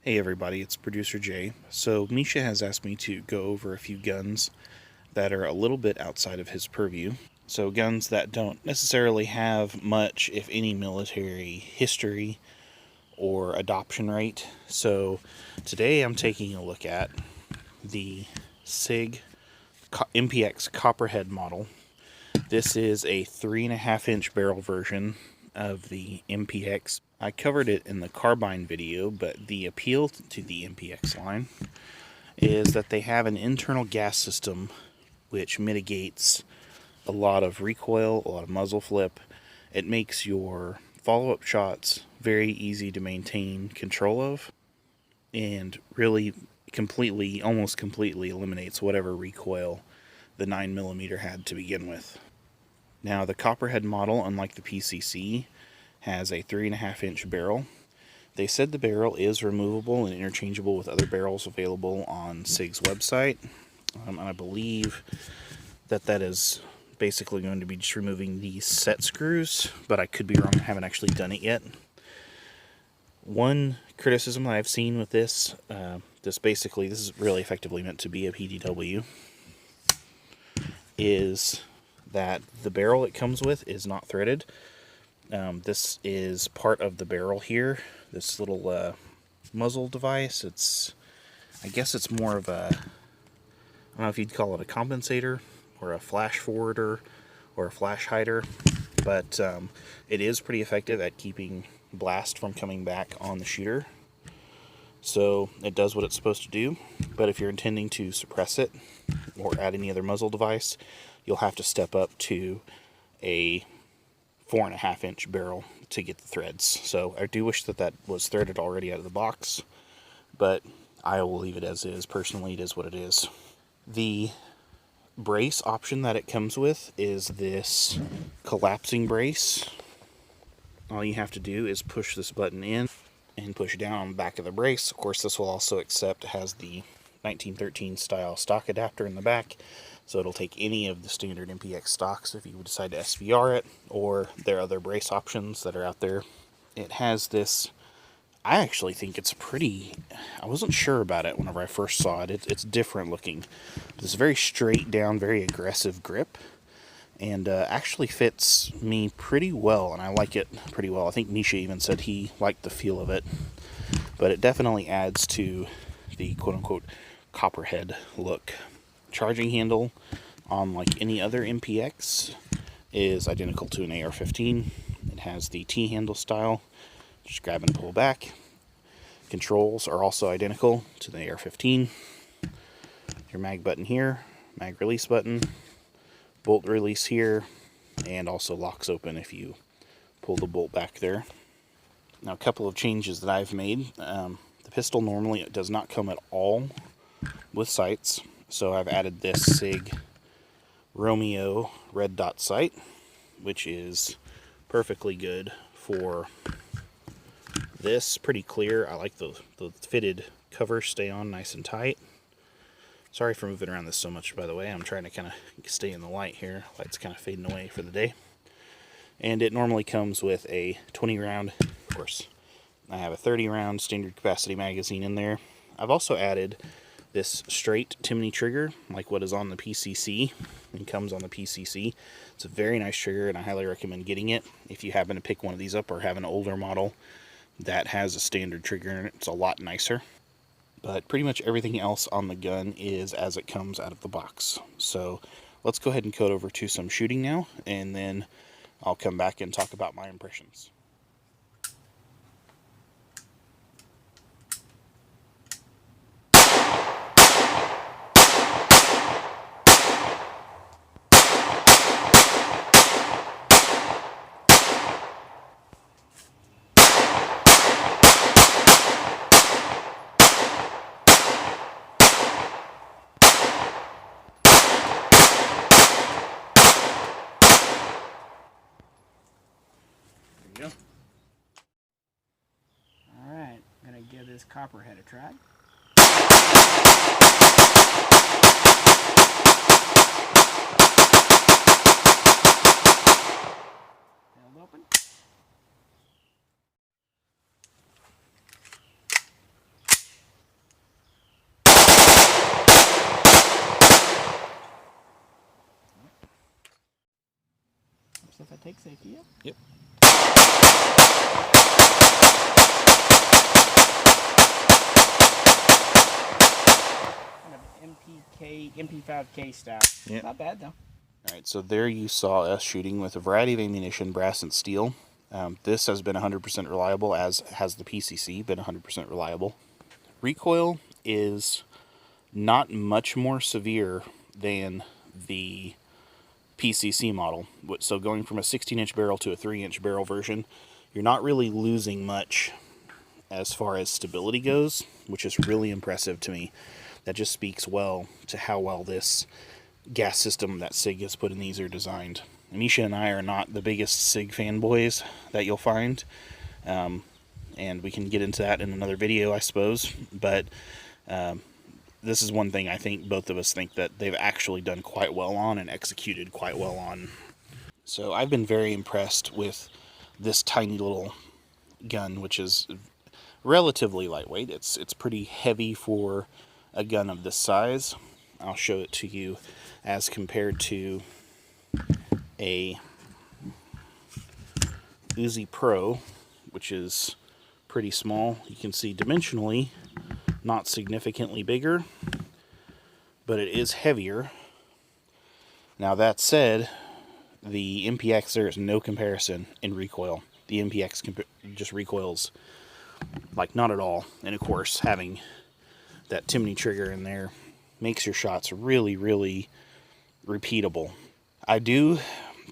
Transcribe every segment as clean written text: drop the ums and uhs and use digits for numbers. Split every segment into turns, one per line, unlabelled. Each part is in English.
Hey everybody, it's Producer Jay. So Misha has asked me to go over a few guns that are a little bit outside of his purview. So guns that don't necessarily have much, if any, military history or adoption rate. So today I'm taking a look at the Sig MPX Copperhead model. This is a 3.5-inch barrel version of the MPX. I covered it in the carbine video, but the appeal to the MPX line is that they have an internal gas system which mitigates a lot of recoil, a lot of muzzle flip. It makes your follow-up shots very easy to maintain control of, and really almost completely eliminates whatever recoil the 9mm had to begin with. Now, the Copperhead model, unlike the PCC, has a 3.5-inch barrel. They said the barrel is removable and interchangeable with other barrels available on SIG's website. And I believe that is basically going to be just removing these set screws, but I could be wrong. I haven't actually done it yet. One criticism that I've seen with this, this is really effectively meant to be a PDW, is that the barrel it comes with is not threaded. This is part of the barrel here, this little muzzle device. I guess it's more of a, I don't know if you'd call it a compensator or a flash forwarder or a flash hider, but it is pretty effective at keeping blast from coming back on the shooter. So it does what it's supposed to do, but if you're intending to suppress it or add any other muzzle device, you'll have to step up to a 4.5-inch barrel to get the threads. So I do wish that was threaded already out of the box, but I will leave it as is. Personally, it is what it is. The brace option that it comes with is this collapsing brace. All you have to do is push this button in and push down on the back of the brace. Of course, this will also has the 1913 style stock adapter in the back, so it'll take any of the standard MPX stocks if you would decide to SVR it, or there are other brace options that are out there. It has this, I actually think it's I wasn't sure about it whenever I first saw it. It's different looking. It's a very straight down, very aggressive grip, and actually fits me pretty well, and I like it pretty well. I think Misha even said he liked the feel of it, but it definitely adds to the quote-unquote Copperhead look. Charging handle, like any other MPX, is identical to an AR-15. It has the T-handle style, just grab and pull back. Controls are also identical to the AR-15. Your mag button here, mag release button, bolt release here, and also locks open if you pull the bolt back there. Now, a couple of changes that I've made. The pistol normally does not come at all with sights, so I've added this Sig Romeo red dot sight, which is perfectly good for this. Pretty clear. I like the fitted covers stay on nice and tight. Sorry for moving around this so much, by the way. I'm trying to kind of stay in the light here. Light's kind of fading away for the day. And it normally comes with a 20 round, of course. I have a 30 round standard capacity magazine in there. I've also added this straight Timney trigger, like what is on the PCC, and comes on the PCC. It's a very nice trigger, and I highly recommend getting it if you happen to pick one of these up or have an older model that has a standard trigger in it. It's a lot nicer. But pretty much everything else on the gun is as it comes out of the box. So let's go ahead and code over to some shooting now, and then I'll come back and talk about my impressions. There you go.
Alright, I'm going to give this Copperhead a try. Held open. take safety up.
Yep.
Kind of MP5K style.
Yep.
Not bad though.
Alright, so there you saw us shooting with a variety of ammunition, brass and steel. This has been 100% reliable, as has the PCC been 100% reliable. Recoil is not much more severe than the PCC model. So going from a 16-inch barrel to a 3-inch barrel version, you're not really losing much as far as stability goes, which is really impressive to me. That just speaks well to how well this gas system that Sig has put in these are designed. Misha and I are not the biggest Sig fanboys that you'll find, and we can get into that in another video, I suppose, but this is one thing I think both of us think that they've actually done quite well on and executed quite well on. So I've been very impressed with this tiny little gun, which is relatively lightweight. It's pretty heavy for a gun of this size. I'll show it to you as compared to a Uzi Pro, which is pretty small. You can see dimensionally not significantly bigger, but it is heavier. Now that said, the MPX, there is no comparison in recoil. The MPX just recoils like not at all, and of course having that Timney trigger in there makes your shots really, really repeatable. I do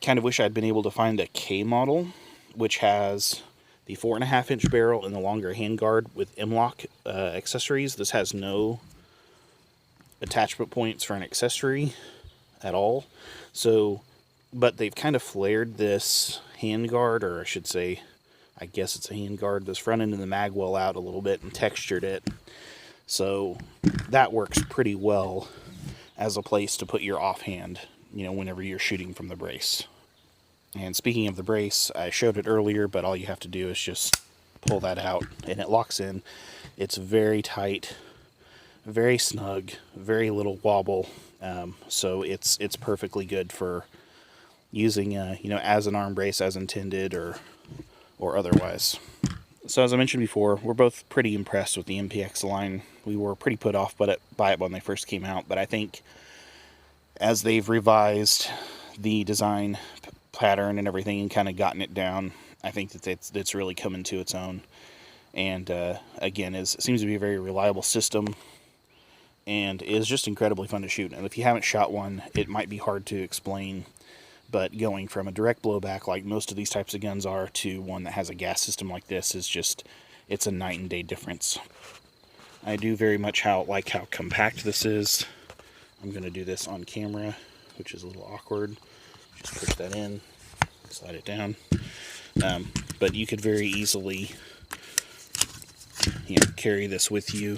kind of wish I'd been able to find a K model, which has the 4.5-inch barrel and the longer handguard with M-LOK accessories. This has no attachment points for an accessory at all. So, but they've kind of flared this handguard, or I should say, I guess it's a handguard, this front end of the mag well out a little bit and textured it. So that works pretty well as a place to put your offhand, you know, whenever you're shooting from the brace. And speaking of the brace, I showed it earlier, but all you have to do is just pull that out and it locks in. It's very tight, very snug, very little wobble. So it's perfectly good for using, you know, as an arm brace as intended or otherwise. So as I mentioned before, we're both pretty impressed with the MPX line. We were pretty put off by it when they first came out, but I think as they've revised the design pattern and everything and kind of gotten it down, I think that it's really coming to its own. And again, it seems to be a very reliable system and is just incredibly fun to shoot. And if you haven't shot one, it might be hard to explain, but going from a direct blowback like most of these types of guns are to one that has a gas system like this is just, it's a night and day difference. I do very much like how compact this is. I'm going to do this on camera, which is a little awkward. Just push that in, slide it down. But you could very easily, you know, carry this with you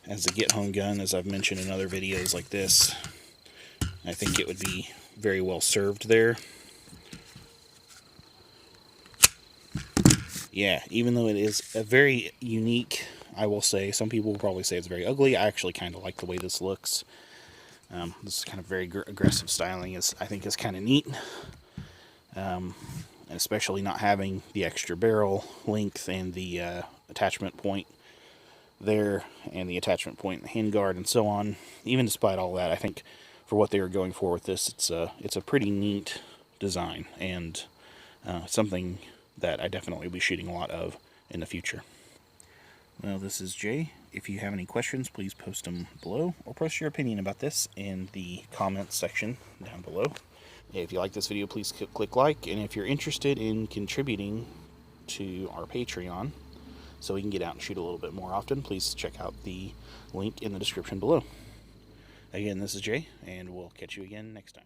as a get-home gun, as I've mentioned in other videos like this. I think it would be very well served there. Yeah, even though it is a very unique, I will say, some people will probably say it's very ugly. I actually kind of like the way this looks. This kind of very aggressive styling I think is kind of neat. And especially not having the extra barrel length and the attachment point there, and the attachment point, the handguard, and so on. Even despite all that, I think for what they were going for with this, it's a pretty neat design, and something that I definitely will be shooting a lot of in the future. Well, this is Jay. If you have any questions, please post them below, or post your opinion about this in the comments section down below. If you like this video, please click like, and if you're interested in contributing to our Patreon so we can get out and shoot a little bit more often, please check out the link in the description below. Again, this is Jay, and we'll catch you again next time.